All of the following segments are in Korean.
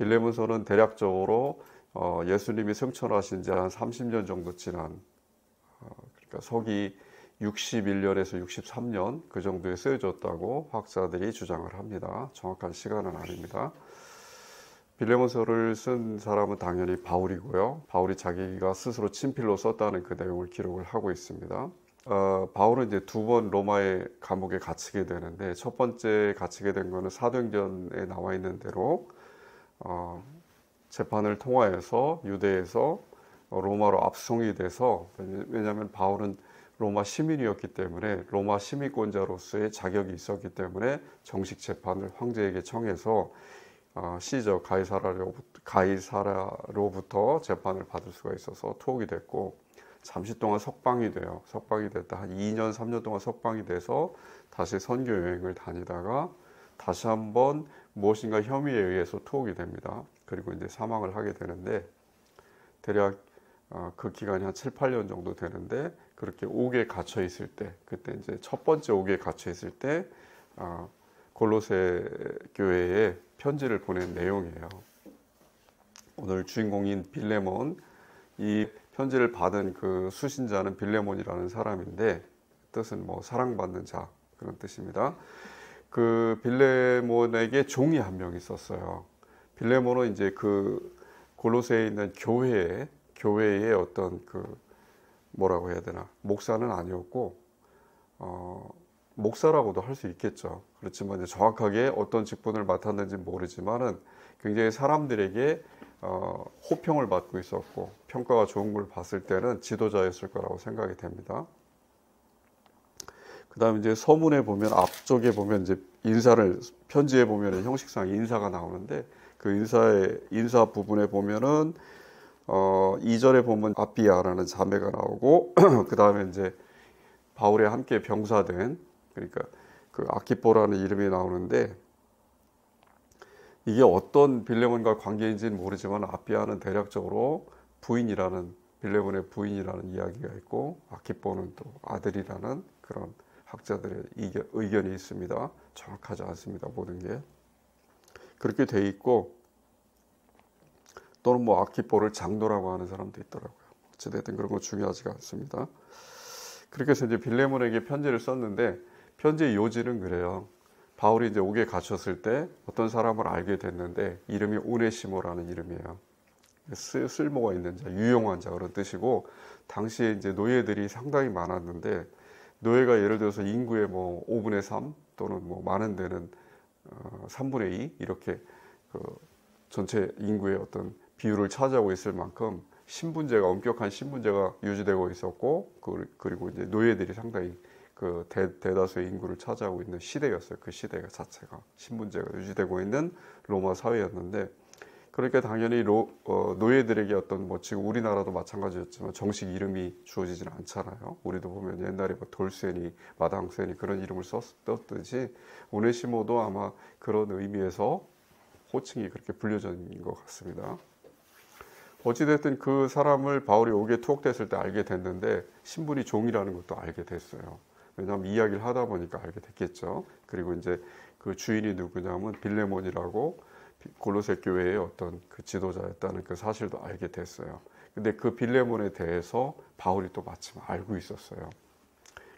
빌레몬서는 대략적으로 예수님이 승천하신 지 한 30년 정도 지난 그러니까 서기 61년에서 63년 그 정도에 쓰여졌다고 학자들이 주장을 합니다. 정확한 시간은 아닙니다. 빌레몬서를 쓴 사람은 당연히 바울이고요. 바울이 자기가 스스로 친필로 썼다는 그 내용을 기록을 하고 있습니다. 바울은 이제 두 번 로마의 감옥에 갇히게 되는데 첫 번째 갇히게 된 거는 사도행전에 나와 있는 대로 재판을 통하여서 유대에서 로마로 압송이 돼서, 왜냐하면 바울은 로마 시민이었기 때문에 로마 시민권자로서의 자격이 있었기 때문에 정식 재판을 황제에게 청해서 시저 가이사라로부터 재판을 받을 수가 있어서 투옥이 됐고, 잠시 동안 석방이 돼요. 석방이 됐다 한 2년 3년 동안 석방이 돼서 다시 선교 여행을 다니다가 다시 한번 무엇인가 혐의에 의해서 투옥이 됩니다. 그리고 이제 사망을 하게 되는데, 대략 그 기간이 한 7, 8년 정도 되는데, 그렇게 옥에 갇혀 있을 때, 그때 이제 첫 번째 옥에 갇혀 있을 때 골로새 교회에 편지를 보낸 내용이에요. 오늘 주인공인 빌레몬, 이 편지를 받은 그 수신자는 빌레몬이라는 사람인데, 뜻은 뭐 사랑받는 자, 그런 뜻입니다. 그 빌레몬에게 종이 한 명 있었어요. 빌레몬은 이제 그 골로새에 있는 교회의 어떤 그 뭐라고 해야 되나, 목사는 아니었고 목사라고도 할 수 있겠죠. 그렇지만 이제 정확하게 어떤 직분을 맡았는지 모르지만은 굉장히 사람들에게 호평을 받고 있었고 평가가 좋은 걸 봤을 때는 지도자였을 거라고 생각이 됩니다. 그 다음에 이제 서문에 보면 앞쪽에 보면 이제 편지에 보면 형식상 인사가 나오는데, 그 인사 부분에 보면은 2절에 보면 아비아라는 자매가 나오고 그 다음에 이제 바울에 함께 병사된, 그러니까 그 아키포라는 이름이 나오는데, 이게 어떤 빌레몬과 관계인지는 모르지만 아비아는 대략적으로 빌레몬의 부인이라는 이야기가 있고, 아키포는 또 아들이라는 그런 학자들의 의견이 있습니다. 정확하지 않습니다. 모든 게 그렇게 돼 있고, 또는 뭐 아키포를 장로라고 하는 사람도 있더라고요. 어찌됐든 그런 건 중요하지가 않습니다. 그렇게 해서 이제 빌레몬에게 편지를 썼는데, 편지의 요지는 그래요. 바울이 이제 옥에 갇혔을 때 어떤 사람을 알게 됐는데, 이름이 오네시모라는 이름이에요. 쓸모가 있는 자, 유용한 자, 그런 뜻이고, 당시에 이제 노예들이 상당히 많았는데, 노예가 예를 들어서 인구의 뭐 5분의 3 또는 뭐 많은 데는 3분의 2 이렇게 그 전체 인구의 어떤 비율을 차지하고 있을 만큼 엄격한 신분제가 유지되고 있었고, 그리고 이제 노예들이 상당히 그 대다수의 인구를 차지하고 있는 시대였어요. 그 시대가 자체가 신분제가 유지되고 있는 로마 사회였는데, 그러니까 당연히 노예들에게 어떤 뭐 지금 우리나라도 마찬가지였지만 정식 이름이 주어지지는 않잖아요. 우리도 보면 옛날에 뭐 돌쇠니, 마당쇠니 그런 이름을 썼듯이 오네시모도 아마 그런 의미에서 호칭이 그렇게 불려진 것 같습니다. 어찌됐든 그 사람을 바울이 옥에 투옥됐을 때 알게 됐는데, 신분이 종이라는 것도 알게 됐어요. 왜냐하면 이야기를 하다 보니까 알게 됐겠죠. 그리고 이제 그 주인이 누구냐면 빌레몬이라고 골로새 교회의 어떤 그 지도자였다는 그 사실도 알게 됐어요. 근데 그 빌레몬에 대해서 바울이 또 마침 알고 있었어요.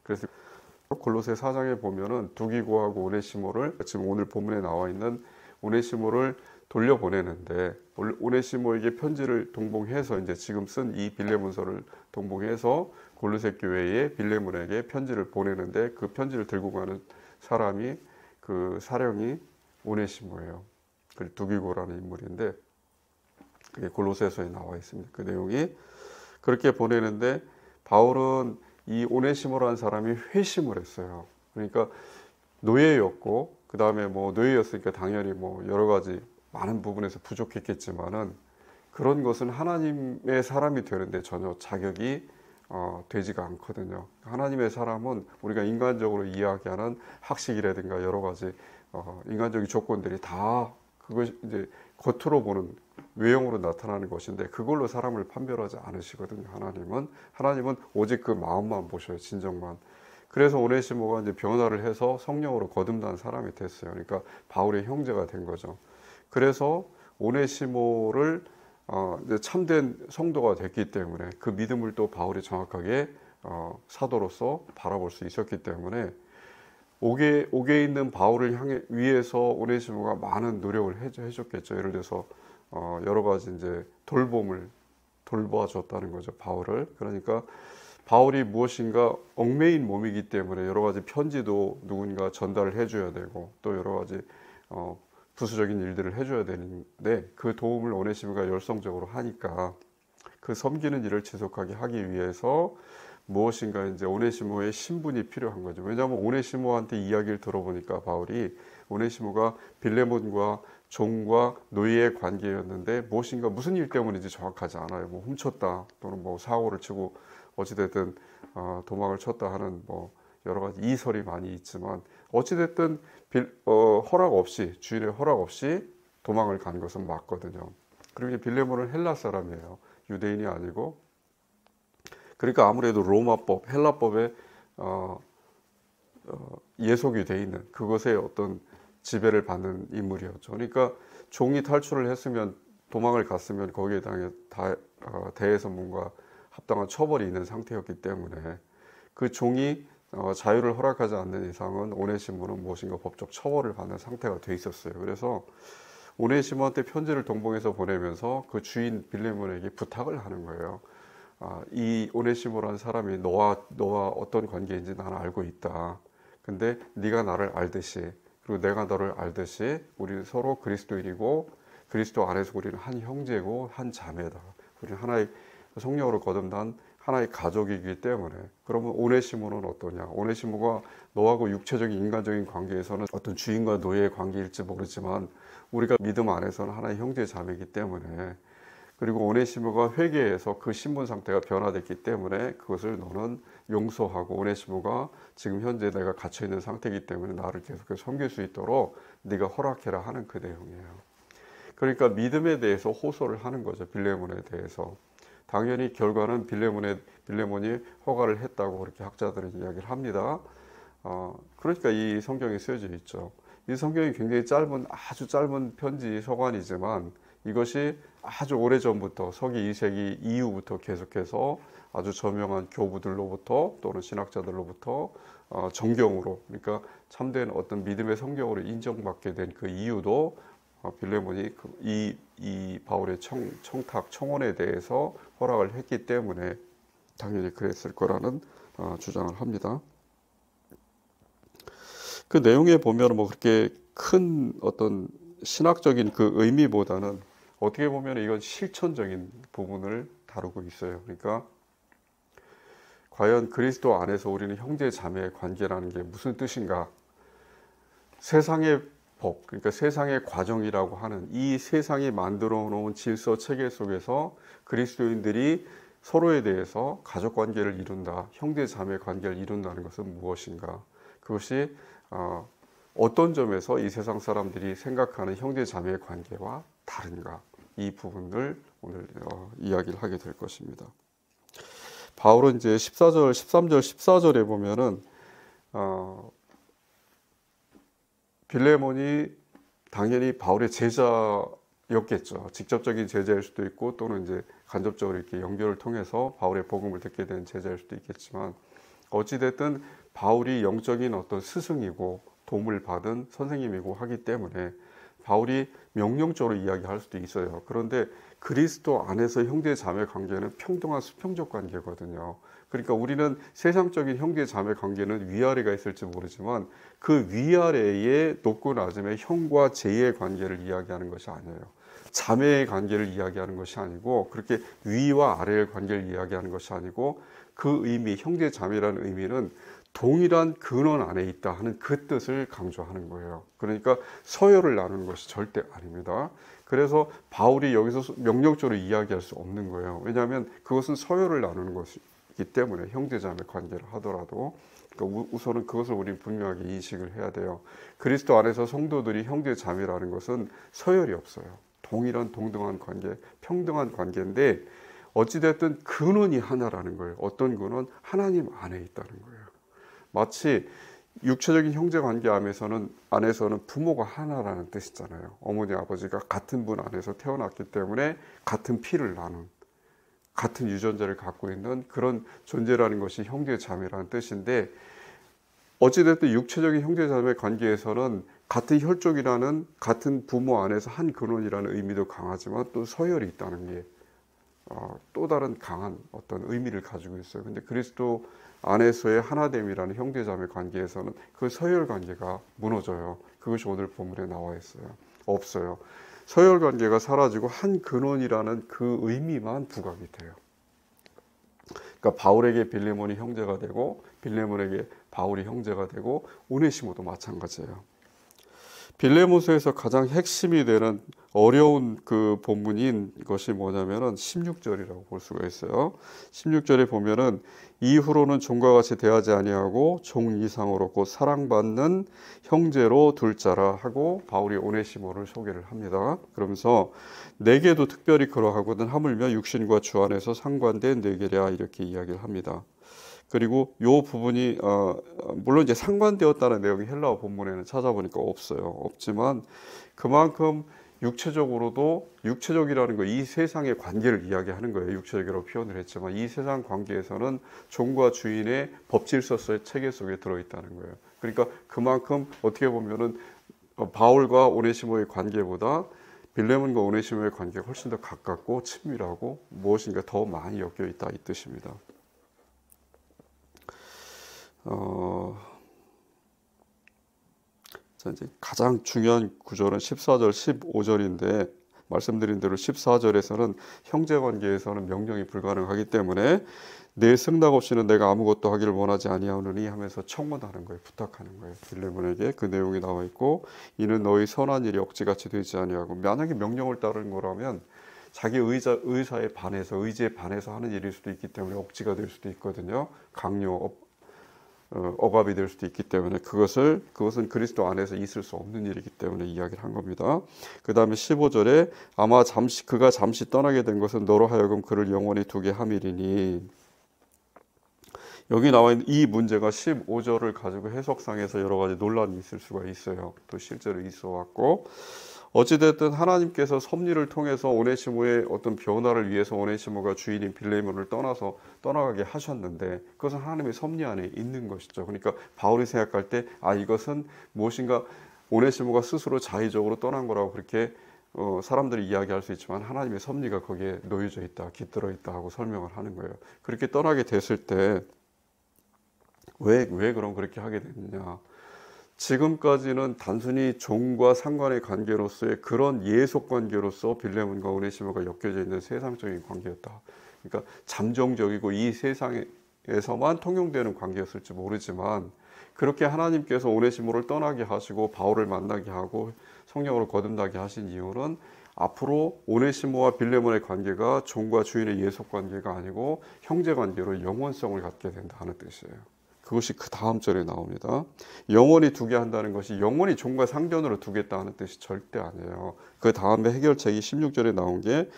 그래서 골로새 4장에 보면은 두기고하고 오네시모를, 지금 오늘 본문에 나와 있는 오네시모를 돌려보내는데, 오네시모에게 편지를 동봉해서 이제 지금 쓴 이 빌레몬서를 동봉해서 골로새 교회에 빌레몬에게 편지를 보내는데, 그 편지를 들고 가는 사람이, 그 사령이 오네시모예요. 그 두기고라는 인물인데, 그게 골로새서에 나와 있습니다. 그 내용이 그렇게 보내는데, 바울은 이 오네시모라는 사람이 회심을 했어요. 그러니까 노예였고, 그 다음에 뭐 노예였으니까 당연히 뭐 여러 가지 많은 부분에서 부족했겠지만은, 그런 것은 하나님의 사람이 되는데 전혀 자격이 되지가 않거든요. 하나님의 사람은 우리가 인간적으로 이야기하는 학식이라든가 여러 가지 인간적인 조건들이 다 그것이 이제 겉으로 보는 외형으로 나타나는 것인데, 그걸로 사람을 판별하지 않으시거든요. 하나님은 오직 그 마음만 보셔요. 진정만. 그래서 오네시모가 이제 변화를 해서 성령으로 거듭난 사람이 됐어요. 그러니까 바울의 형제가 된 거죠. 그래서 오네시모를 이제 참된 성도가 됐기 때문에 그 믿음을 또 바울이 정확하게 사도로서 바라볼 수 있었기 때문에 옥에 있는 바울을 향해 위해서 오네시모가 많은 노력을 해줬겠죠. 예를 들어서 여러 가지 이제 돌봐줬다는 거죠, 바울을. 그러니까 바울이 무엇인가 얽매인 몸이기 때문에 여러 가지 편지도 누군가 전달을 해줘야 되고 또 여러 가지 부수적인 일들을 해줘야 되는데 그 도움을 오네시모가 열성적으로 하니까 그 섬기는 일을 지속하게 하기 위해서 무엇인가 이제 오네시모의 신분이 필요한 거죠. 왜냐하면 오네시모한테 이야기를 들어보니까 바울이 오네시모가 빌레몬과 종과 노예의 관계였는데 무엇인가 무슨 일 때문인지 정확하지 않아요. 뭐 훔쳤다 또는 뭐 사고를 치고 어찌됐든 도망을 쳤다 하는 뭐 여러 가지 이설이 많이 있지만 어찌됐든 허락 없이 주인의 허락 없이 도망을 간 것은 맞거든요. 그리고 빌레몬은 헬라 사람이에요. 유대인이 아니고. 그러니까 아무래도 로마법, 헬라법에 예속이 돼 있는 그것에 어떤 지배를 받는 인물이었죠. 그러니까 종이 탈출을 했으면 도망을 갔으면 거기에 대해서 뭔가 합당한 처벌이 있는 상태였기 때문에 그 종이 자유를 허락하지 않는 이상은 오네시모는 무엇인가 법적 처벌을 받는 상태가 돼 있었어요. 그래서 오네시모한테 편지를 동봉해서 보내면서 그 주인 빌레몬에게 부탁을 하는 거예요. 이 오네시모라는 사람이 너와 어떤 관계인지 나는 알고 있다. 근데 네가 나를 알듯이 그리고 내가 너를 알듯이 우리 서로 그리스도인이고 그리스도 안에서 우리는 한 형제고 한 자매다. 우리는 하나의 성령으로 거듭난 하나의 가족이기 때문에 그러면 오네시모는 어떠냐? 오네시모가 너하고 육체적인 인간적인 관계에서는 어떤 주인과 노예의 관계일지 모르지만 우리가 믿음 안에서는 하나의 형제 자매이기 때문에 그리고 오네시모가 회개해서 그 신분 상태가 변화됐기 때문에 그것을 너는 용서하고 오네시모가 지금 현재 내가 갇혀 있는 상태이기 때문에 나를 계속해서 섬길 수 있도록 네가 허락해라 하는 그 내용이에요. 그러니까 믿음에 대해서 호소를 하는 거죠. 빌레몬에 대해서. 당연히 결과는 빌레몬이 허가를 했다고 그렇게 학자들은 이야기를 합니다. 그러니까 이 성경에 쓰여져 있죠. 이 성경이 굉장히 아주 짧은 편지 서간이지만 이것이 아주 오래전부터 서기 2세기 이후부터 계속해서 아주 저명한 교부들로부터 또는 신학자들로부터 정경으로 그러니까 참된 어떤 믿음의 성경으로 인정받게 된 그 이유도 빌레몬이 이 바울의 청원에 대해서 허락을 했기 때문에 당연히 그랬을 거라는 주장을 합니다. 그 내용에 보면 뭐 그렇게 큰 어떤 신학적인 그 의미보다는 어떻게 보면 이건 실천적인 부분을 다루고 있어요. 그러니까 과연 그리스도 안에서 우리는 형제 자매의 관계라는 게 무슨 뜻인가? 세상의 법, 그러니까 세상의 과정이라고 하는 이 세상이 만들어 놓은 질서 체계 속에서 그리스도인들이 서로에 대해서 가족 관계를 이룬다, 형제 자매 관계를 이룬다는 것은 무엇인가? 그것이 어떤 점에서 이 세상 사람들이 생각하는 형제 자매의 관계와 다른가? 이 부분을 오늘 이야기를 하게 될 것입니다. 바울은 이제 13절, 14절에 보면은 빌레몬이 당연히 바울의 제자였겠죠. 직접적인 제자일 수도 있고 또는 이제 간접적으로 이렇게 연결을 통해서 바울의 복음을 듣게 된 제자일 수도 있겠지만 어찌됐든 바울이 영적인 어떤 스승이고 도움을 받은 선생님이고 하기 때문에 바울이 명령적으로 이야기할 수도 있어요. 그런데 그리스도 안에서 형제 자매 관계는 평등한 수평적 관계거든요. 그러니까 우리는 세상적인 형제 자매 관계는 위아래가 있을지 모르지만 그 위아래의 높고 낮음의 형과 제의 관계를 이야기하는 것이 아니에요. 자매의 관계를 이야기하는 것이 아니고 그렇게 위와 아래의 관계를 이야기하는 것이 아니고 그 의미, 형제 자매라는 의미는 동일한 근원 안에 있다 하는 그 뜻을 강조하는 거예요. 그러니까 서열을 나누는 것이 절대 아닙니다. 그래서 바울이 여기서 명령적으로 이야기할 수 없는 거예요. 왜냐하면 그것은 서열을 나누는 것이기 때문에 형제자매 관계를 하더라도 그러니까 우선은 그것을 우리 분명하게 인식을 해야 돼요. 그리스도 안에서 성도들이 형제자매라는 것은 서열이 없어요. 동일한 동등한 관계, 평등한 관계인데 어찌됐든 근원이 하나라는 거예요. 어떤 근원? 하나님 안에 있다는 거예요. 마치 육체적인 형제 관계 안에서는 부모가 하나라는 뜻이잖아요. 어머니 아버지가 같은 분 안에서 태어났기 때문에 같은 피를 나눈, 같은 유전자를 갖고 있는 그런 존재라는 것이 형제 자매라는 뜻인데, 어찌됐든 육체적인 형제 자매 관계에서는 같은 혈족이라는, 같은 부모 안에서 한 근원이라는 의미도 강하지만 또 서열이 있다는 게 또 다른 강한 어떤 의미를 가지고 있어요. 근데 그리스도 안에서의 하나됨이라는 형제자매 관계에서는 그 서열 관계가 무너져요. 그것이 오늘 본문에 나와 있어요. 없어요. 서열 관계가 사라지고 한 근원이라는 그 의미만 부각이 돼요. 그러니까 바울에게 빌레몬이 형제가 되고, 빌레몬에게 바울이 형제가 되고, 오네시모도 마찬가지예요. 빌레몬서에서 가장 핵심이 되는 어려운 그 본문인 것이 뭐냐면은 16절이라고 볼 수가 있어요. 16절에 보면은 이후로는 종과 같이 대하지 아니하고 종 이상으로 곧 사랑받는 형제로 둘 자라 하고 바울이 오네시모를 소개를 합니다. 그러면서 내게도 특별히 그러하거든 하물며 육신과 주 안에서 상관된 내게랴 이렇게 이야기를 합니다. 그리고 이 부분이 물론 이제 상관되었다는 내용이 헬라어 본문에는 찾아보니까 없지만 그만큼 육체적으로도, 육체적이라는 거 이 세상의 관계를 이야기하는 거예요. 육체적이라고 표현을 했지만 이 세상 관계에서는 종과 주인의 법질서의 체계 속에 들어있다는 거예요. 그러니까 그만큼 어떻게 보면은 바울과 오네시모의 관계보다 빌레몬과 오네시모의 관계가 훨씬 더 가깝고 친밀하고 무엇인가 더 많이 엮여 있다 이 뜻입니다. 이제 가장 중요한 구절은 14절, 15절인데 말씀드린 대로 14절에서는 형제관계에서는 명령이 불가능하기 때문에 내 승낙 없이는 내가 아무것도 하기를 원하지 아니하노니 하면서 청원하는 거예요. 부탁하는 거예요. 빌레몬에게 그 내용이 나와 있고, 이는 너희 선한 일이 억지같이 되지 아니하고, 만약에 명령을 따르는 거라면 자기 의지에 반해서 하는 일일 수도 있기 때문에 억지가 될 수도 있거든요. 억압이 될 수도 있기 때문에 그것은 그리스도 안에서 있을 수 없는 일이기 때문에 이야기를 한 겁니다. 그 다음에 15절에 아마 그가 잠시 떠나게 된 것은 너로 하여금 그를 영원히 두게 함이리니, 여기 나와 있는 이 문제가 15절을 가지고 해석상에서 여러 가지 논란이 있을 수가 있어요. 또 실제로 있어 왔고, 어찌됐든 하나님께서 섭리를 통해서 오네시모의 어떤 변화를 위해서 오네시모가 주인인 빌레몬을 떠나가게 하셨는데, 그것은 하나님의 섭리 안에 있는 것이죠. 그러니까 바울이 생각할 때 이것은 무엇인가 오네시모가 스스로 자의적으로 떠난 거라고 그렇게 사람들이 이야기할 수 있지만 하나님의 섭리가 거기에 놓여져 있다, 깃들어 있다 하고 설명을 하는 거예요. 그렇게 떠나게 됐을 때 왜 그럼 그렇게 하게 됐느냐? 지금까지는 단순히 종과 상관의 관계로서의 그런 예속 관계로서 빌레몬과 오네시모가 엮여져 있는 세상적인 관계였다. 그러니까 잠정적이고 이 세상에서만 통용되는 관계였을지 모르지만, 그렇게 하나님께서 오네시모를 떠나게 하시고 바울을 만나게 하고 성령으로 거듭나게 하신 이유는 앞으로 오네시모와 빌레몬의 관계가 종과 주인의 예속 관계가 아니고 형제 관계로 영원성을 갖게 된다는 뜻이에요. 그것이 그 다음 절에 나옵니다. 영원히 두게 한다는 것이 영원히 종과 상전으로 두겠다는 뜻이 절대 아니에요. 그 다음에 해결책이 16절에 나온 게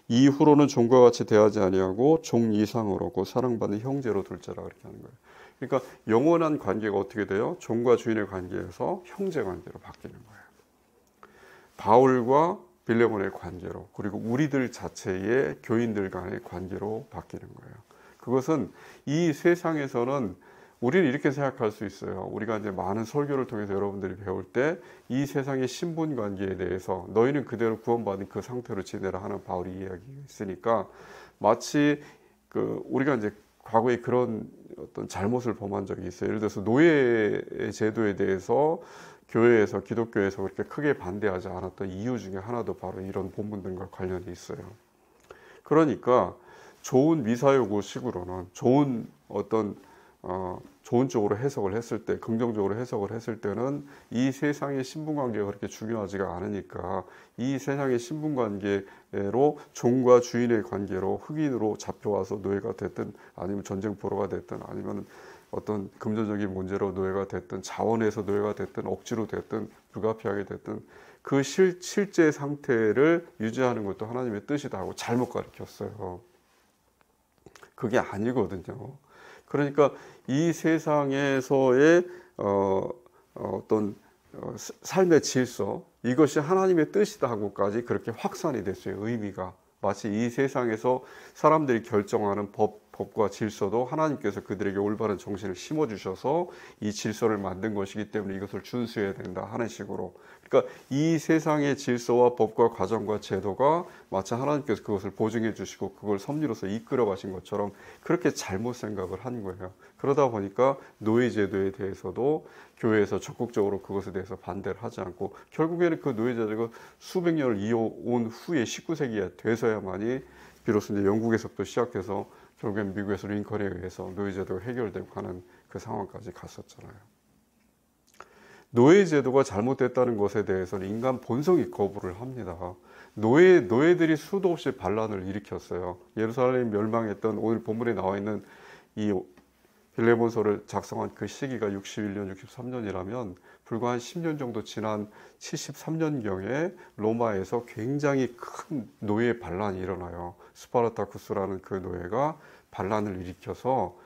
이후로는 종과 같이 대하지 아니하고 종 이상으로 고 사랑받는 형제로 둘자라 그렇게 하는 거예요. 그러니까 영원한 관계가 어떻게 돼요? 종과 주인의 관계에서 형제 관계로 바뀌는 거예요. 바울과 빌레몬의 관계로, 그리고 우리들 자체의 교인들 간의 관계로 바뀌는 거예요. 그것은 이 세상에서는 우리는 이렇게 생각할 수 있어요. 우리가 이제 많은 설교를 통해서 여러분들이 배울 때 이 세상의 신분 관계에 대해서 너희는 그대로 구원받은 그 상태로 지내라 하는 바울이 이야기가 있으니까, 마치 우리가 이제 과거에 그런 어떤 잘못을 범한 적이 있어요. 예를 들어서 노예 제도에 대해서 교회에서, 기독교에서 그렇게 크게 반대하지 않았던 이유 중에 하나도 바로 이런 본문들과 관련이 있어요. 그러니까 좋은 미사여구식으로는 좋은 쪽으로 해석을 했을 때, 긍정적으로 해석을 했을 때는 이 세상의 신분관계가 그렇게 중요하지가 않으니까 이 세상의 신분관계로 종과 주인의 관계로 흑인으로 잡혀와서 노예가 됐든, 아니면 전쟁포로가 됐든, 아니면 어떤 금전적인 문제로 노예가 됐든, 자원에서 노예가 됐든, 억지로 됐든, 불가피하게 됐든 그 실제 상태를 유지하는 것도 하나님의 뜻이다 하고 잘못 가르쳤어요. 그게 아니거든요. 그러니까 이 세상에서의 어떤 삶의 질서, 이것이 하나님의 뜻이다 하고까지 그렇게 확산이 됐어요. 의미가 마치 이 세상에서 사람들이 결정하는 법과 질서도 하나님께서 그들에게 올바른 정신을 심어주셔서 이 질서를 만든 것이기 때문에 이것을 준수해야 된다 하는 식으로, 그러니까 이 세상의 질서와 법과 과정과 제도가 마치 하나님께서 그것을 보증해 주시고 그걸 섭리로서 이끌어 가신 것처럼 그렇게 잘못 생각을 한 거예요. 그러다 보니까 노예제도에 대해서도 교회에서 적극적으로 그것에 대해서 반대를 하지 않고, 결국에는 그 노예제도가 수백 년을 이어온 후에 19세기에 돼서야만이 비로소 이제 영국에서부터 시작해서 결국엔 미국에서 링컨에 의해서 노예제도가 해결되고 하는 그 상황까지 갔었잖아요. 노예제도가 잘못됐다는 것에 대해서는 인간 본성이 거부를 합니다. 노예들이 수도 없이 반란을 일으켰어요. 예루살렘 멸망했던, 오늘 본문에 나와 있는 이 빌레몬서를 작성한 그 시기가 61년, 63년이라면 불과 한 10년 정도 지난 73년경에 로마에서 굉장히 큰 노예 반란이 일어나요. 스파르타쿠스라는 그 노예가 반란을 일으켜서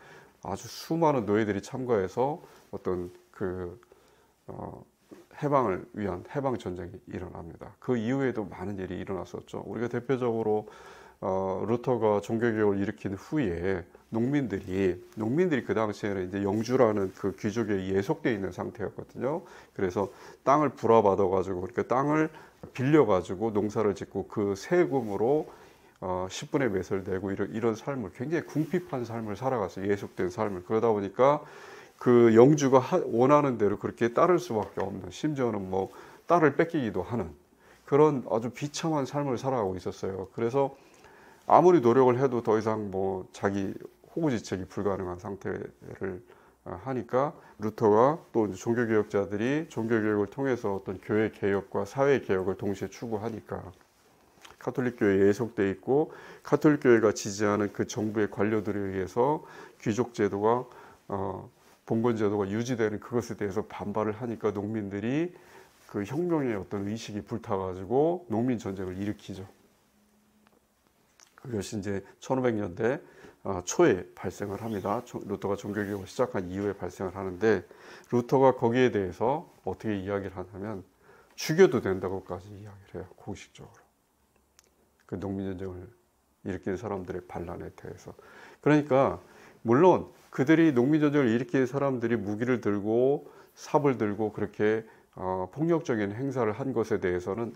아주 수많은 노예들이 참가해서 어떤 해방을 위한 해방 전쟁이 일어납니다. 그 이후에도 많은 일이 일어났었죠. 우리가 대표적으로 루터가 종교개혁을 일으킨 후에 농민들이 그 당시에는 이제 영주라는 그 귀족에 예속되어 있는 상태였거든요. 그래서 땅을 불화받아 가지고, 그러니까 땅을 빌려 가지고 농사를 짓고 그 세금으로 10분의 몇을 내고 이런 삶을, 굉장히 궁핍한 삶을 살아갔어요. 예속된 삶을. 그러다 보니까 그 영주가 원하는 대로 그렇게 따를 수밖에 없는, 심지어는 뭐 딸을 뺏기기도 하는 그런 아주 비참한 삶을 살아가고 있었어요. 그래서 아무리 노력을 해도 더 이상 뭐 자기 호구지책이 불가능한 상태를 하니까 루터가 또 종교개혁자들이 종교개혁을 통해서 어떤 교회 개혁과 사회 개혁을 동시에 추구하니까 가톨릭 교회에 예속돼 있고 가톨릭 교회가 지지하는 그 정부의 관료들에 의해서 귀족 제도가 봉건 제도가 유지되는 그것에 대해서 반발을 하니까 농민들이 그 혁명의 어떤 의식이 불타가지고 농민 전쟁을 일으키죠. 그것이 이제 1500년대 초에 발생을 합니다. 루터가 종교개혁을 시작한 이후에 발생을 하는데, 루터가 거기에 대해서 어떻게 이야기를 하냐면 죽여도 된다고까지 이야기를 해요. 공식적으로. 그 농민전쟁을 일으킨 사람들의 반란에 대해서. 그러니까 물론 그들이 농민전쟁을 일으킨 사람들이 무기를 들고 삽을 들고 그렇게 폭력적인 행사를 한 것에 대해서는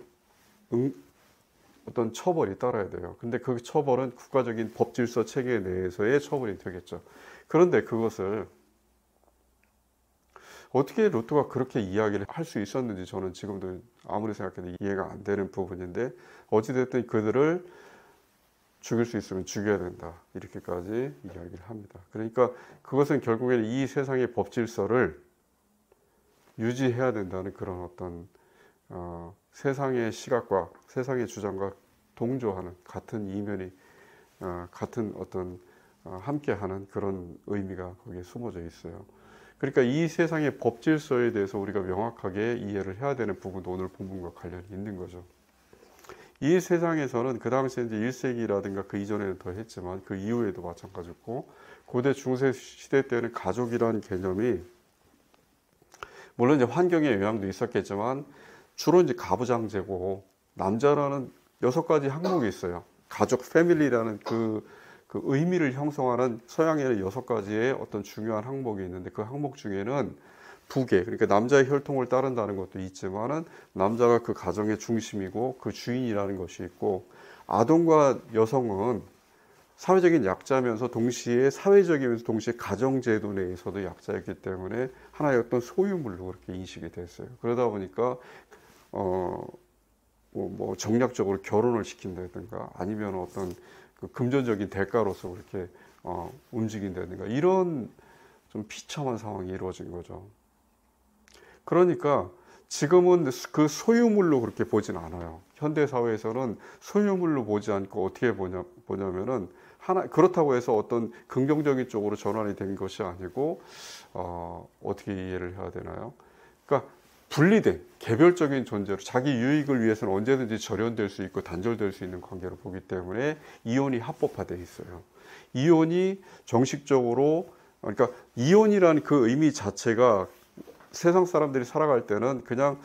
어떤 처벌이 따라야 돼요. 근데 그 처벌은 국가적인 법질서 체계 내에서의 처벌이 되겠죠. 그런데 그것을 어떻게 루터가 그렇게 이야기를 할 수 있었는지 저는 지금도 아무리 생각해도 이해가 안 되는 부분인데, 어찌됐든 그들을 죽일 수 있으면 죽여야 된다, 이렇게까지 이야기를 합니다. 그러니까 그것은 결국에는 이 세상의 법질서를 유지해야 된다는 그런 어떤 세상의 시각과 세상의 주장과 동조하는, 같은 이면이 같은 어떤 함께하는 그런 의미가 거기에 숨어져 있어요. 그러니까 이 세상의 법질서에 대해서 우리가 명확하게 이해를 해야 되는 부분도 오늘 본문과 관련이 있는 거죠. 이 세상에서는 그 당시에 이제 1세기라든가 그 이전에는 더 했지만 그 이후에도 마찬가지고, 고대 중세 시대 때는 가족이라는 개념이 물론 이제 환경의 영향도 있었겠지만 주로 이제 가부장제고, 남자라는 6가지 항목이 있어요. 가족, 패밀리라는 그 의미를 형성하는 서양에는 6가지의 어떤 중요한 항목이 있는데, 그 항목 중에는 부계, 그러니까 남자의 혈통을 따른다는 것도 있지만은 남자가 그 가정의 중심이고 그 주인이라는 것이 있고, 아동과 여성은 사회적인 약자면서 동시에 사회적이면서 동시에 가정제도 내에서도 약자였기 때문에 하나의 어떤 소유물로 그렇게 인식이 됐어요. 그러다 보니까 뭐 정략적으로 결혼을 시킨다든가 아니면 어떤 그 금전적인 대가로서 그렇게 움직인다든가 이런 좀 비참한 상황이 이루어진 거죠. 그러니까 지금은 그 소유물로 그렇게 보진 않아요. 현대 사회에서는 소유물로 보지 않고 어떻게 보냐면은 그렇다고 해서 어떤 긍정적인 쪽으로 전환이 된 것이 아니고 어떻게 이해를 해야 되나요? 그러니까 분리된 개별적인 존재로 자기 유익을 위해서는 언제든지 절연될 수 있고 단절될 수 있는 관계로 보기 때문에 이혼이 합법화되어 있어요. 이혼이 정식적으로, 그러니까 이혼이라는 그 의미 자체가 세상 사람들이 살아갈 때는 그냥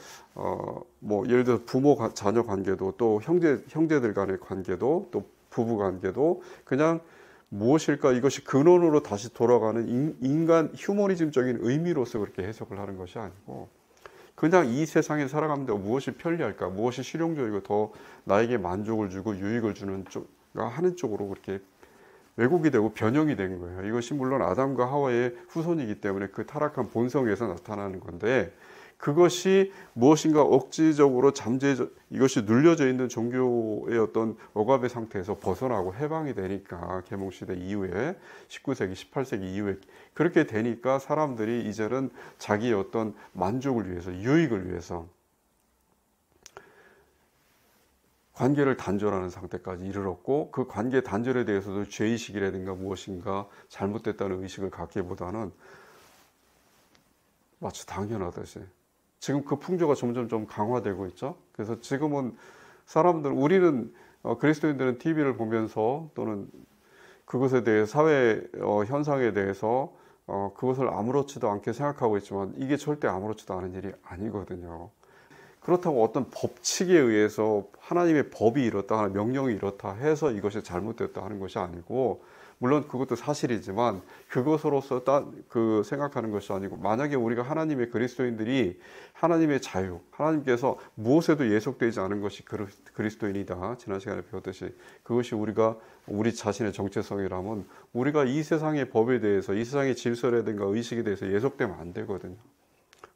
뭐 예를 들어 부모 자녀 관계도 또 형제들 간의 관계도 또 부부 관계도 그냥 무엇일까 이것이 근원으로 다시 돌아가는 인간 휴머니즘적인 의미로서 그렇게 해석을 하는 것이 아니고 그냥 이 세상에 살아가는데 무엇이 편리할까 무엇이 실용적이고 더 나에게 만족을 주고 유익을 주는 하는 쪽으로 그렇게 왜곡이 되고 변형이 된 거예요. 이것이 물론 아담과 하와의 후손이기 때문에 그 타락한 본성에서 나타나는 건데 그것이 무엇인가 억지적으로 이것이 눌려져 있는 종교의 어떤 억압의 상태에서 벗어나고 해방이 되니까 계몽시대 이후에 19세기, 18세기 이후에 그렇게 되니까 사람들이 이제는 자기의 어떤 만족을 위해서 유익을 위해서 관계를 단절하는 상태까지 이르렀고 그 관계 단절에 대해서도 죄의식이라든가 무엇인가 잘못됐다는 의식을 갖기보다는 마치 당연하듯이 지금 그 풍조가 점점 좀 강화되고 있죠. 그래서 지금은 우리는 그리스도인들은 TV를 보면서 또는 그것에 대해 사회 현상에 대해서 그것을 아무렇지도 않게 생각하고 있지만 이게 절대 아무렇지도 않은 일이 아니거든요. 그렇다고 어떤 법칙에 의해서 하나님의 법이 이렇다, 명령이 이렇다 해서 이것이 잘못됐다 하는 것이 아니고 물론 그것도 사실이지만 그것으로서 생각하는 것이 아니고 만약에 우리가 하나님의 그리스도인들이 하나님의 자유, 하나님께서 무엇에도 예속되지 않은 것이 그리스도인이다. 지난 시간에 배웠듯이 그것이 우리 자신의 정체성이라면 우리가 이 세상의 법에 대해서 이 세상의 질서라든가 의식에 대해서 예속되면 안 되거든요.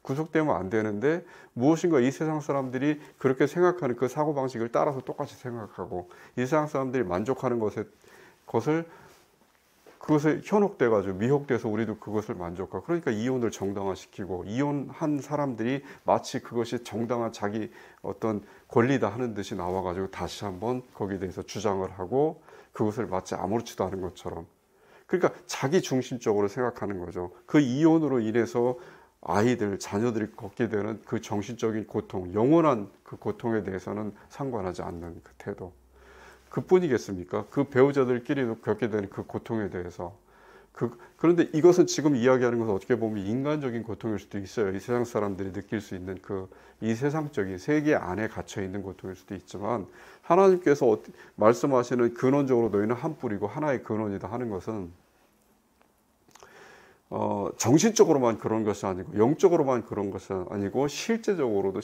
구속되면 안 되는데 무엇인가 이 세상 사람들이 그렇게 생각하는 그 사고방식을 따라서 똑같이 생각하고 이 세상 사람들이 만족하는 그것에 현혹돼가지고 미혹돼서 우리도 그것을 만족하고 그러니까 이혼을 정당화시키고 이혼한 사람들이 마치 그것이 정당한 자기 어떤 권리다 하는 듯이 나와가지고 다시 한번 거기에 대해서 주장을 하고 그것을 마치 아무렇지도 않은 것처럼 그러니까 자기 중심적으로 생각하는 거죠. 그 이혼으로 인해서 자녀들이 겪게 되는 그 정신적인 고통, 영원한 그 고통에 대해서는 상관하지 않는 그 태도. 그뿐이겠습니까? 그 배우자들끼리도 겪게 되는 그 고통에 대해서. 그런데 이것은 지금 이야기하는 것은 어떻게 보면 인간적인 고통일 수도 있어요. 이 세상 사람들이 느낄 수 있는 이 세상적인 세계 안에 갇혀 있는 고통일 수도 있지만 하나님께서 말씀하시는 근원적으로 너희는 한 뿌리고 하나의 근원이다 하는 것은 정신적으로만 그런 것이 아니고 영적으로만 그런 것이 아니고 실제적으로도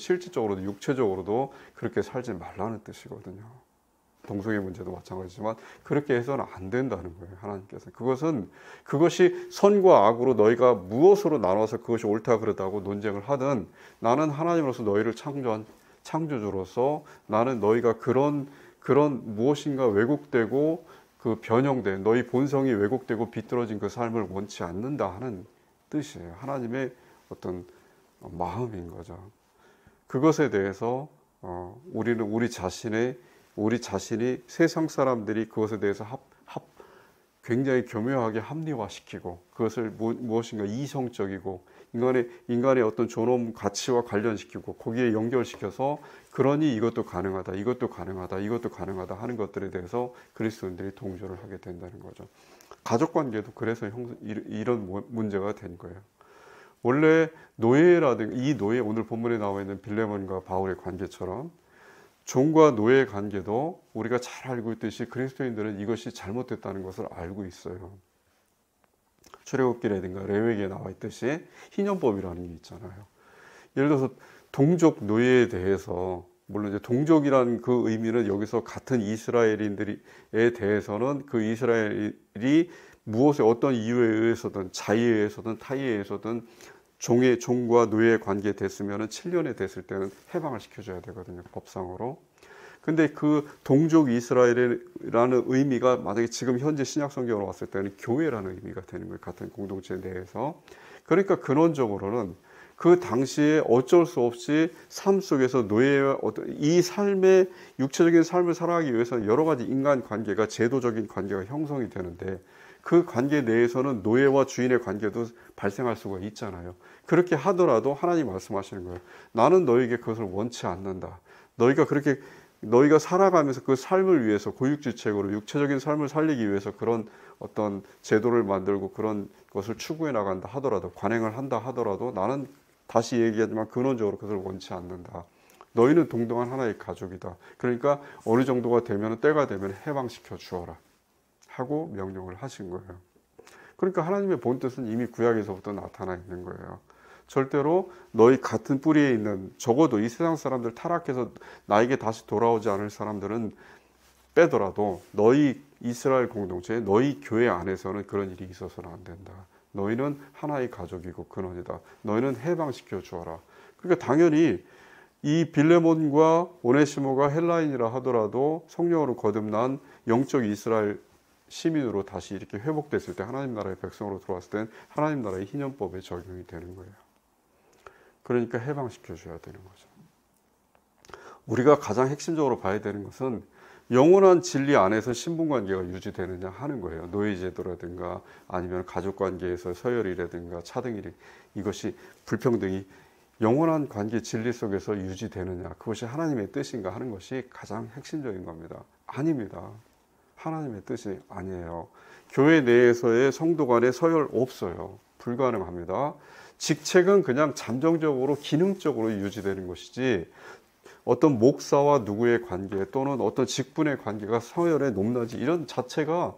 육체적으로도 그렇게 살지 말라는 뜻이거든요. 동성애 문제도 마찬가지지만 그렇게 해서는 안 된다는 거예요. 하나님께서 그것이 선과 악으로 너희가 무엇으로 나눠서 그것이 옳다 그르다고 논쟁을 하든 나는 하나님으로서 너희를 창조한 창조주로서 나는 너희가 그런 무엇인가 왜곡되고 그 변형된 너희 본성이 왜곡되고 비뚤어진 그 삶을 원치 않는다 하는 뜻이에요. 하나님의 어떤 마음인 거죠. 그것에 대해서 우리는 우리 자신이 세상 사람들이 그것에 대해서 굉장히 교묘하게 합리화시키고 그것을 무엇인가 이성적이고 인간의 어떤 존엄 가치와 관련시키고 거기에 연결시켜서 그러니 이것도 가능하다 하는 것들에 대해서 그리스도인들이 동조를 하게 된다는 거죠. 가족관계도 그래서 이런 문제가 된 거예요. 원래 노예라든가 이 노예 오늘 본문에 나와 있는 빌레몬과 바울의 관계처럼 종과 노예 관계도 우리가 잘 알고 있듯이 그리스도인들은 이것이 잘못됐다는 것을 알고 있어요. 출애굽기라든가 레위기에 나와 있듯이 희년법이라는 게 있잖아요. 예를 들어서 동족 노예에 대해서 물론 이제 동족이라는 그 의미는 여기서 같은 이스라엘인들에 대해서는 그 이스라엘이 무엇에 어떤 이유에 의해서든 자의에 의해서든 타의에 의해서든 종과 노예의 관계에 됐으면 7년에 됐을 때는 해방을 시켜줘야 되거든요. 법상으로. 근데 그 동족 이스라엘이라는 의미가 만약에 지금 현재 신약성경으로 왔을 때는 교회라는 의미가 되는 거예요. 같은 공동체 내에서. 그러니까 근원적으로는 그 당시에 어쩔 수 없이 삶 속에서 노예와 이 삶의 육체적인 삶을 살아가기 위해서는 여러 가지 인간 관계가 제도적인 관계가 형성이 되는데 그 관계 내에서는 노예와 주인의 관계도 발생할 수가 있잖아요. 그렇게 하더라도 하나님 말씀하시는 거예요. 나는 너에게 그것을 원치 않는다. 너희가 살아가면서 그 삶을 위해서 고육지책으로 육체적인 삶을 살리기 위해서 그런 어떤 제도를 만들고 그런 것을 추구해 나간다 하더라도 관행을 한다 하더라도 나는 다시 얘기하지만 근원적으로 그것을 원치 않는다. 너희는 동등한 하나의 가족이다. 그러니까 어느 정도가 되면 때가 되면 해방시켜 주어라 하고 명령을 하신 거예요. 그러니까 하나님의 본 뜻은 이미 구약에서부터 나타나 있는 거예요. 절대로 너희 같은 뿌리에 있는, 적어도 이 세상 사람들 타락해서 나에게 다시 돌아오지 않을 사람들은 빼더라도 너희 이스라엘 공동체, 너희 교회 안에서는 그런 일이 있어서는 안 된다. 너희는 하나의 가족이고 근원이다. 너희는 해방시켜 주어라. 그러니까 당연히 이 빌레몬과 오네시모가 헬라인이라 하더라도 성령으로 거듭난 영적 이스라엘 시민으로 다시 이렇게 회복됐을 때, 하나님 나라의 백성으로 들어왔을 땐 하나님 나라의 희년법에 적용이 되는 거예요. 그러니까 해방시켜 줘야 되는 거죠. 우리가 가장 핵심적으로 봐야 되는 것은 영원한 진리 안에서 신분관계가 유지되느냐 하는 거예요. 노예제도라든가 아니면 가족관계에서 서열이라든가 차등이, 이것이 불평등이 영원한 관계 진리 속에서 유지되느냐, 그것이 하나님의 뜻인가 하는 것이 가장 핵심적인 겁니다. 아닙니다. 하나님의 뜻이 아니에요. 교회 내에서의 성도 간의 서열 없어요. 불가능합니다. 직책은 그냥 잠정적으로 기능적으로 유지되는 것이지, 어떤 목사와 누구의 관계 또는 어떤 직분의 관계가 서열의 높낮이 이런 자체가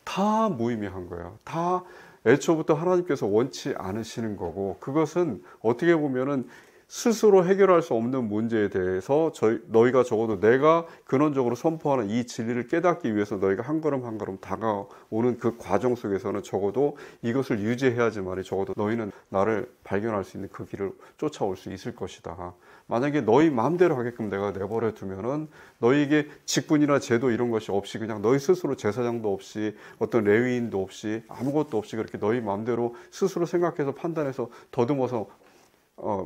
다 무의미한 거예요. 다 애초부터 하나님께서 원치 않으시는 거고, 그것은 어떻게 보면은 스스로 해결할 수 없는 문제에 대해서 너희가 적어도 내가 근원적으로 선포하는 이 진리를 깨닫기 위해서 너희가 한 걸음 한 걸음 다가오는 그 과정 속에서는 적어도 이것을 유지해야지만이 적어도 너희는 나를 발견할 수 있는 그 길을 쫓아올 수 있을 것이다. 만약에 너희 마음대로 하게끔 내가 내버려 두면은 너희에게 직분이나 제도 이런 것이 없이 그냥 너희 스스로 제사장도 없이 어떤 레위인도 없이 아무것도 없이 그렇게 너희 마음대로 스스로 생각해서 판단해서 더듬어서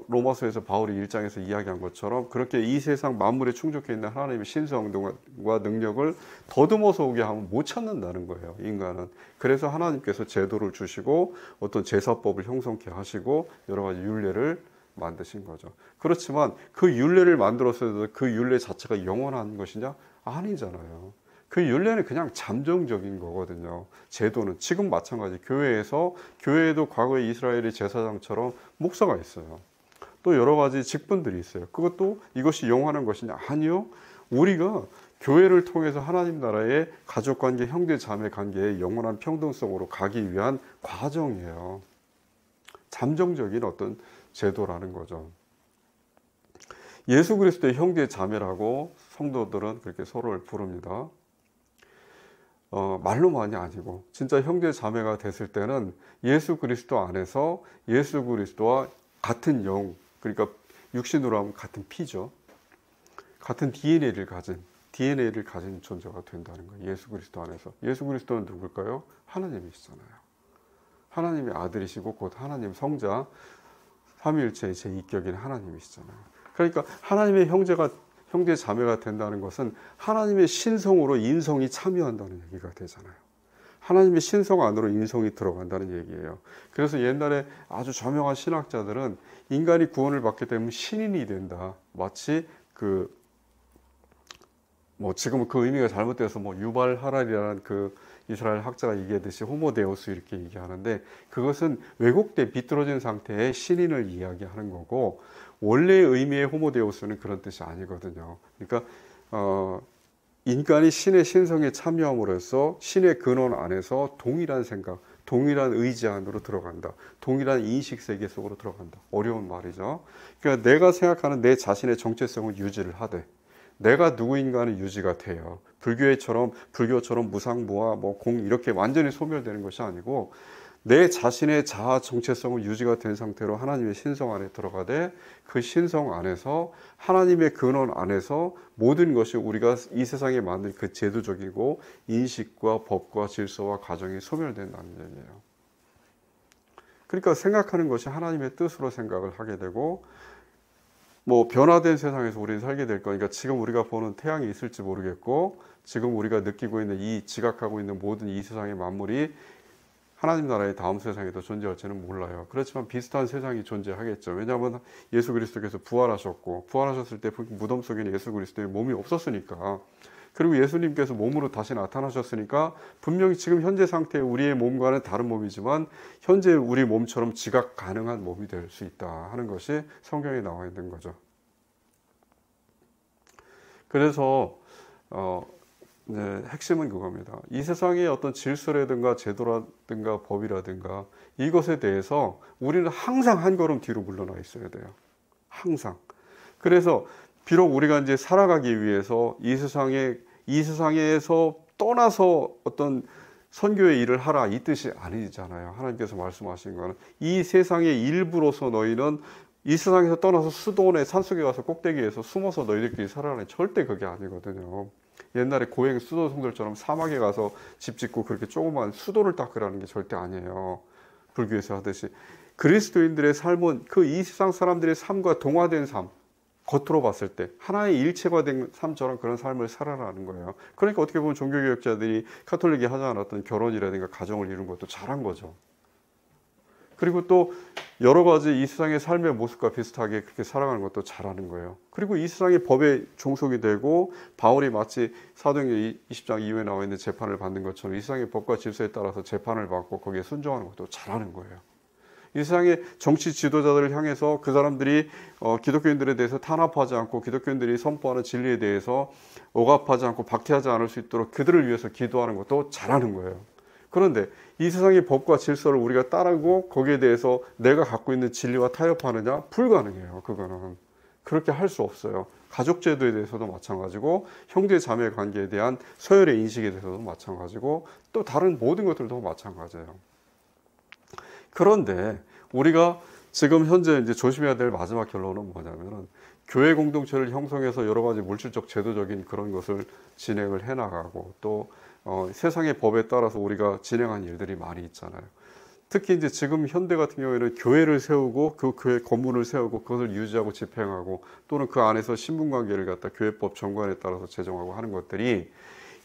로마서에서 바울이 1장에서 이야기한 것처럼 그렇게 이 세상 만물에 충족해 있는 하나님의 신성과 능력을 더듬어서 오게 하면 못 찾는다는 거예요, 인간은. 그래서 하나님께서 제도를 주시고 어떤 제사법을 형성케 하시고 여러 가지 율례를 만드신 거죠. 그렇지만 그 율례를 만들었어도 그 율례 자체가 영원한 것이냐? 아니잖아요. 그 율례는 그냥 잠정적인 거거든요. 제도는 지금 마찬가지. 교회에도 과거에 이스라엘의 제사장처럼 목사가 있어요. 또 여러 가지 직분들이 있어요. 그것도 이것이 영원한 것이냐? 아니요. 우리가 교회를 통해서 하나님 나라의 가족관계, 형제 자매 관계의 영원한 평등성으로 가기 위한 과정이에요. 잠정적인 어떤 제도라는 거죠. 예수 그리스도의 형제 자매라고 성도들은 그렇게 서로를 부릅니다. 말로만이 아니고 진짜 형제 자매가 됐을 때는 예수 그리스도 안에서 예수 그리스도와 같은 영, 그러니까 육신으로 하면 같은 피죠. 같은 DNA를 가진 존재가 된다는 거예요. 예수 그리스도 안에서. 예수 그리스도는 누굴까요? 하나님이시잖아요. 하나님의 아들이시고 곧 하나님 성자, 삼위일체의 제2격인 하나님이시잖아요. 그러니까 하나님의 형제 자매가 된다는 것은 하나님의 신성으로 인성이 참여한다는 얘기가 되잖아요. 하나님의 신성 안으로 인성이 들어간다는 얘기예요. 그래서 옛날에 아주 저명한 신학자들은 인간이 구원을 받게 되면 신인이 된다. 마치 지금은 그 의미가 잘못돼서 유발 하랄이라는 그 이스라엘 학자가 얘기하듯이 호모데우스 이렇게 얘기하는데, 그것은 왜곡돼 비뚤어진 상태의 신인을 이야기하는 거고, 원래의 의미의 호모데우스는 그런 뜻이 아니거든요. 그러니까 인간이 신의 신성에 참여함으로써 신의 근원 안에서 동일한 생각, 동일한 의지 안으로 들어간다. 동일한 인식 세계 속으로 들어간다. 어려운 말이죠. 그러니까 내가 생각하는 내 자신의 정체성을 유지를 하되 내가 누구인가는 유지가 돼요. 불교처럼 무상무화, 공 이렇게 완전히 소멸되는 것이 아니고 내 자신의 자아 정체성은 유지가 된 상태로 하나님의 신성 안에 들어가되 그 신성 안에서 하나님의 근원 안에서 모든 것이 우리가 이 세상에 만든 그 제도적이고 인식과 법과 질서와 가정이 소멸된다는 얘기예요. 그러니까 생각하는 것이 하나님의 뜻으로 생각을 하게 되고, 변화된 세상에서 우리는 살게 될 거니까 지금 우리가 보는 태양이 있을지 모르겠고 지금 우리가 느끼고 있는 지각하고 있는 모든 이 세상의 만물이 하나님 나라의 다음 세상에도 존재할지는 몰라요. 그렇지만 비슷한 세상이 존재하겠죠. 왜냐하면 예수 그리스도께서 부활하셨고 부활하셨을 때 무덤 속에는 예수 그리스도의 몸이 없었으니까. 그리고 예수님께서 몸으로 다시 나타나셨으니까 분명히 지금 현재 상태의 우리의 몸과는 다른 몸이지만 현재 우리 몸처럼 지각 가능한 몸이 될 수 있다 하는 것이 성경에 나와 있는 거죠. 그래서 핵심은 그겁니다. 이 세상의 어떤 질서라든가 제도라든가 법이라든가 이것에 대해서 우리는 항상 한 걸음 뒤로 물러나 있어야 돼요. 항상. 그래서 비록 우리가 이제 살아가기 위해서 이 세상에서 떠나서 어떤 선교의 일을 하라 이 뜻이 아니잖아요. 하나님께서 말씀하신 거는 이 세상의 일부로서 너희는 이 세상에서 떠나서 수도원의 산속에 가서 꼭대기에서 숨어서 너희들끼리 살아라. 절대 그게 아니거든요. 옛날에 고행 수도승들처럼 사막에 가서 집 짓고 그렇게 조그만 수도를 닦으라는 게 절대 아니에요. 불교에서 하듯이 그리스도인들의 삶은 그 이 세상 사람들의 삶과 동화된 삶, 겉으로 봤을 때 하나의 일체가 된 삶처럼 그런 삶을 살아라는 거예요. 그러니까 어떻게 보면 종교개혁자들이 카톨릭이 하지 않았던 결혼이라든가 가정을 이룬 것도 잘한 거죠. 그리고 또 여러 가지 이 세상의 삶의 모습과 비슷하게 그렇게 살아가는 것도 잘하는 거예요. 그리고 이 세상의 법에 종속이 되고 바울이 마치 사도행전 20장 이후에 나와 있는 재판을 받는 것처럼 이 세상의 법과 질서에 따라서 재판을 받고 거기에 순종하는 것도 잘하는 거예요. 이 세상의 정치 지도자들을 향해서 그 사람들이 기독교인들에 대해서 탄압하지 않고 기독교인들이 선포하는 진리에 대해서 억압하지 않고 박해하지 않을 수 있도록 그들을 위해서 기도하는 것도 잘하는 거예요. 그런데 이 세상의 법과 질서를 우리가 따르고 거기에 대해서 내가 갖고 있는 진리와 타협하느냐? 불가능해요. 그거는. 그렇게 할 수 없어요. 가족제도에 대해서도 마찬가지고 형제 자매 관계에 대한 서열의 인식에 대해서도 마찬가지고 또 다른 모든 것들도 마찬가지예요. 그런데 우리가 지금 현재 이제 조심해야 될 마지막 결론은 뭐냐면은 교회 공동체를 형성해서 여러 가지 물질적 제도적인 그런 것을 진행을 해나가고 또 세상의 법에 따라서 우리가 진행한 일들이 많이 있잖아요. 특히 이제 지금 현대 같은 경우에는 교회를 세우고 그 교회 건물을 세우고 그것을 유지하고 집행하고 또는 그 안에서 신분관계를 갖다 교회법 정관에 따라서 제정하고 하는 것들이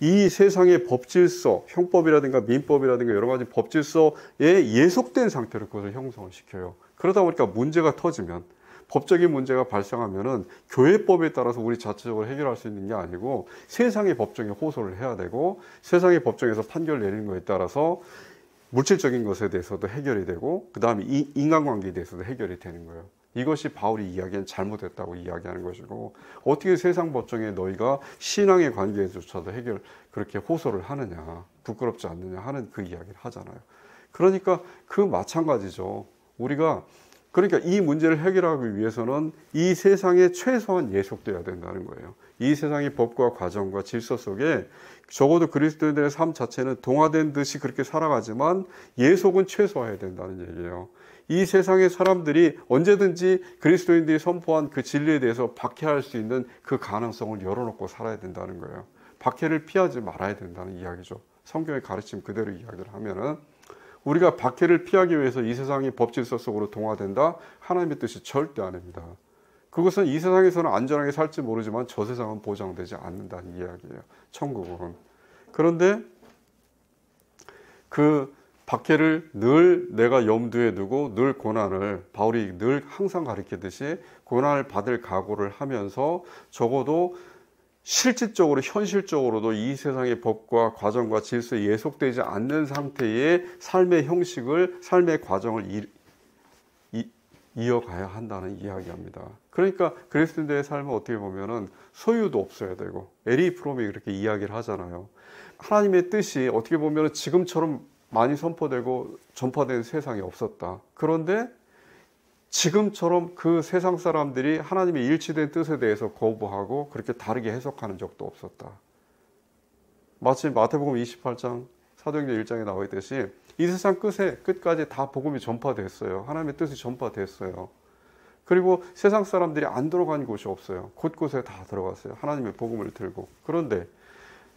이 세상의 법질서, 형법이라든가 민법이라든가 여러 가지 법질서에 예속된 상태로 그것을 형성을 시켜요. 그러다 보니까 문제가 터지면 법적인 문제가 발생하면은 교회법에 따라서 우리 자체적으로 해결할 수 있는 게 아니고 세상의 법정에 호소를 해야 되고 세상의 법정에서 판결 내리는 것에 따라서 물질적인 것에 대해서도 해결이 되고 그 다음에 인간관계에 대해서도 해결이 되는 거예요. 이것이 바울이 이야기한 잘못했다고 이야기하는 것이고 어떻게 세상 법정에 너희가 신앙의 관계에조차도 그렇게 호소를 하느냐 부끄럽지 않느냐 하는 그 이야기를 하잖아요. 그러니까 그 마찬가지죠. 우리가 그러니까 이 문제를 해결하기 위해서는 이 세상에 최소한 예속돼야 된다는 거예요. 이 세상의 법과 과정과 질서 속에 적어도 그리스도인들의 삶 자체는 동화된 듯이 그렇게 살아가지만 예속은 최소화해야 된다는 얘기예요. 이 세상의 사람들이 언제든지 그리스도인들이 선포한 그 진리에 대해서 박해할 수 있는 그 가능성을 열어놓고 살아야 된다는 거예요. 박해를 피하지 말아야 된다는 이야기죠. 성경의 가르침 그대로 이야기를 하면은 우리가 박해를 피하기 위해서 이 세상의 법질서 속으로 동화된다? 하나님의 뜻이 절대 아닙니다. 그것은 이 세상에서는 안전하게 살지 모르지만 저 세상은 보장되지 않는다는 이야기예요. 천국은. 그런데 그 박해를 늘 내가 염두에 두고 늘 고난을 바울이 늘 항상 가르치듯이 고난을 받을 각오를 하면서 적어도 실질적으로 현실적으로도 이 세상의 법과 과정과 질서에 예속되지 않는 상태의 삶의 형식을 삶의 과정을 이어가야 한다는 이야기합니다. 그러니까 그리스도인들의 삶은 어떻게 보면은 소유도 없어야 되고 에리 프롬이 그렇게 이야기를 하잖아요. 하나님의 뜻이 어떻게 보면은 지금처럼 많이 선포되고 전파된 세상이 없었다. 그런데 지금처럼 그 세상 사람들이 하나님의 일치된 뜻에 대해서 거부하고 그렇게 다르게 해석하는 적도 없었다. 마치 마태복음 28장 사도행전 1장에 나와 있듯이 이 세상 끝까지 다 복음이 전파됐어요. 하나님의 뜻이 전파됐어요. 그리고 세상 사람들이 안 들어간 곳이 없어요. 곳곳에 다 들어갔어요. 하나님의 복음을 들고. 그런데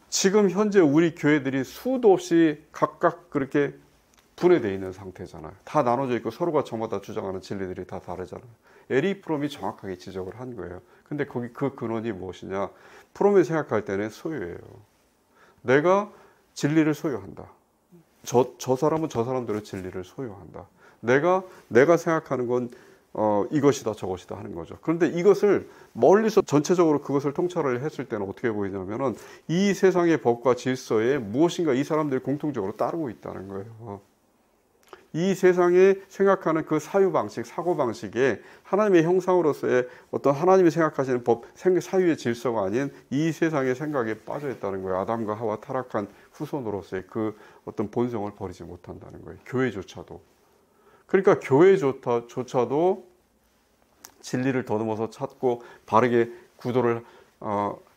지금 현재 우리 교회들이 수도 없이 각각 그렇게 분해되어 있는 상태잖아요. 다 나눠져 있고 서로가 저마다 주장하는 진리들이 다 다르잖아요. 에리 프롬이 정확하게 지적을 한 거예요. 근데 거기 그 근원이 무엇이냐? 프롬이 생각할 때는 소유예요. 내가 진리를 소유한다. 저 사람은 저 사람들의 진리를 소유한다. 내가 생각하는 건 이것이다 저것이다 하는 거죠. 그런데 이것을 멀리서 전체적으로 그것을 통찰을 했을 때는 어떻게 보이냐면은 이 세상의 법과 질서에 무엇인가 이 사람들이 공통적으로 따르고 있다는 거예요. 이 세상에 생각하는 그 사유방식, 사고방식에 하나님의 형상으로서의 어떤 하나님이 생각하시는 법, 사유의 질서가 아닌 이 세상의 생각에 빠져 있다는 거예요. 아담과 하와 타락한 후손으로서의 그 어떤 본성을 버리지 못한다는 거예요. 교회조차도. 그러니까 교회조차도 진리를 더듬어서 찾고 바르게 구도를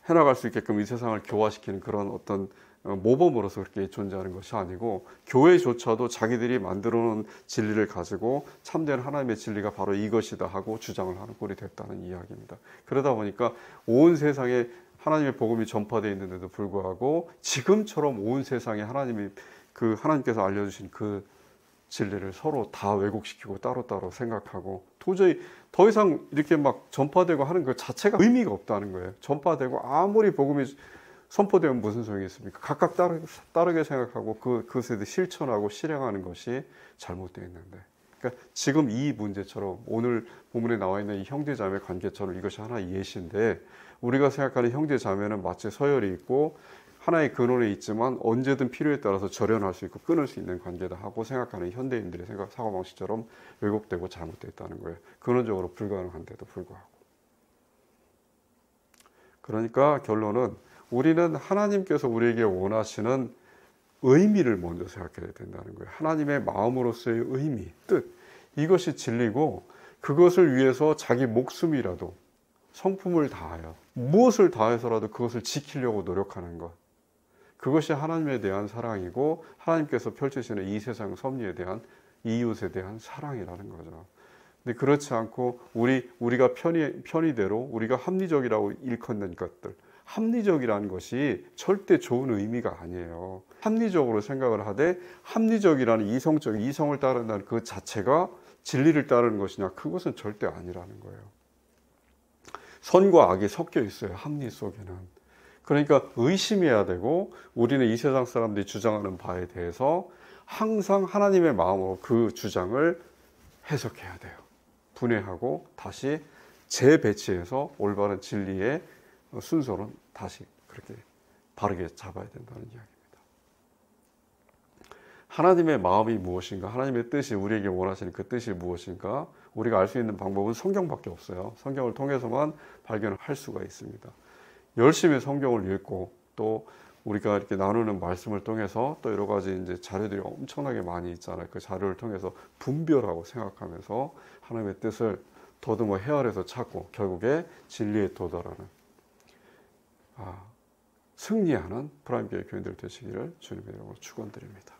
해나갈 수 있게끔 이 세상을 교화시키는 그런 어떤 모범으로서 그렇게 존재하는 것이 아니고 교회조차도 자기들이 만들어 놓은 진리를 가지고 참된 하나님의 진리가 바로 이것이다 하고 주장을 하는 꼴이 됐다는 이야기입니다. 그러다 보니까 온 세상에 하나님의 복음이 전파되어 있는데도 불구하고 지금처럼 온 세상에 하나님께서 알려주신 그 진리를 서로 다 왜곡시키고 따로따로 생각하고 도저히 더 이상 이렇게 막 전파되고 하는 것 자체가 의미가 없다는 거예요. 전파되고 아무리 복음이 선포되면 무슨 소용이 있습니까? 각각 다르게 생각하고 그것에 실천하고 실행하는 것이 잘못되어 있는데, 그러니까 지금 이 문제처럼 오늘 본문에 나와 있는 이 형제자매 관계처럼 이것이 하나의 예시인데, 우리가 생각하는 형제자매는 마치 서열이 있고 하나의 근원에 있지만 언제든 필요에 따라서 절연할 수 있고 끊을 수 있는 관계다 하고 생각하는 현대인들의 사고방식처럼 왜곡되고 잘못되어 있다는 거예요. 근원적으로 불가능한데도 불구하고. 그러니까 결론은 우리는 하나님께서 우리에게 원하시는 의미를 먼저 생각해야 된다는 거예요. 하나님의 마음으로서의 의미, 뜻, 이것이 진리고 그것을 위해서 자기 목숨이라도 성품을 다하여 무엇을 다해서라도 그것을 지키려고 노력하는 것, 그것이 하나님에 대한 사랑이고 하나님께서 펼치시는 이 세상 섭리에 대한 이웃에 대한 사랑이라는 거죠. 근데 그렇지 않고 우리가 편의대로 우리가 합리적이라고 일컫는 것들, 합리적이라는 것이 절대 좋은 의미가 아니에요. 합리적으로 생각을 하되 합리적이라는 이성을 따른다는 그 자체가 진리를 따르는 것이냐, 그것은 절대 아니라는 거예요. 선과 악이 섞여 있어요, 합리 속에는. 그러니까 의심해야 되고, 우리는 이 세상 사람들이 주장하는 바에 대해서 항상 하나님의 마음으로 그 주장을 해석해야 돼요. 분해하고 다시 재배치해서 올바른 진리의 순서는 다시 그렇게 바르게 잡아야 된다는 이야기입니다. 하나님의 마음이 무엇인가, 하나님의 뜻이 우리에게 원하시는 그 뜻이 무엇인가, 우리가 알 수 있는 방법은 성경밖에 없어요. 성경을 통해서만 발견할 수가 있습니다. 열심히 성경을 읽고 또 우리가 이렇게 나누는 말씀을 통해서 또 여러 가지 이제 자료들이 엄청나게 많이 있잖아요. 그 자료를 통해서 분별하고 생각하면서 하나님의 뜻을 더듬어 헤아려서 찾고 결국에 진리에 도달하는 승리하는 프라임교회 교인들 되시기를 주님의 이름으로 축원드립니다.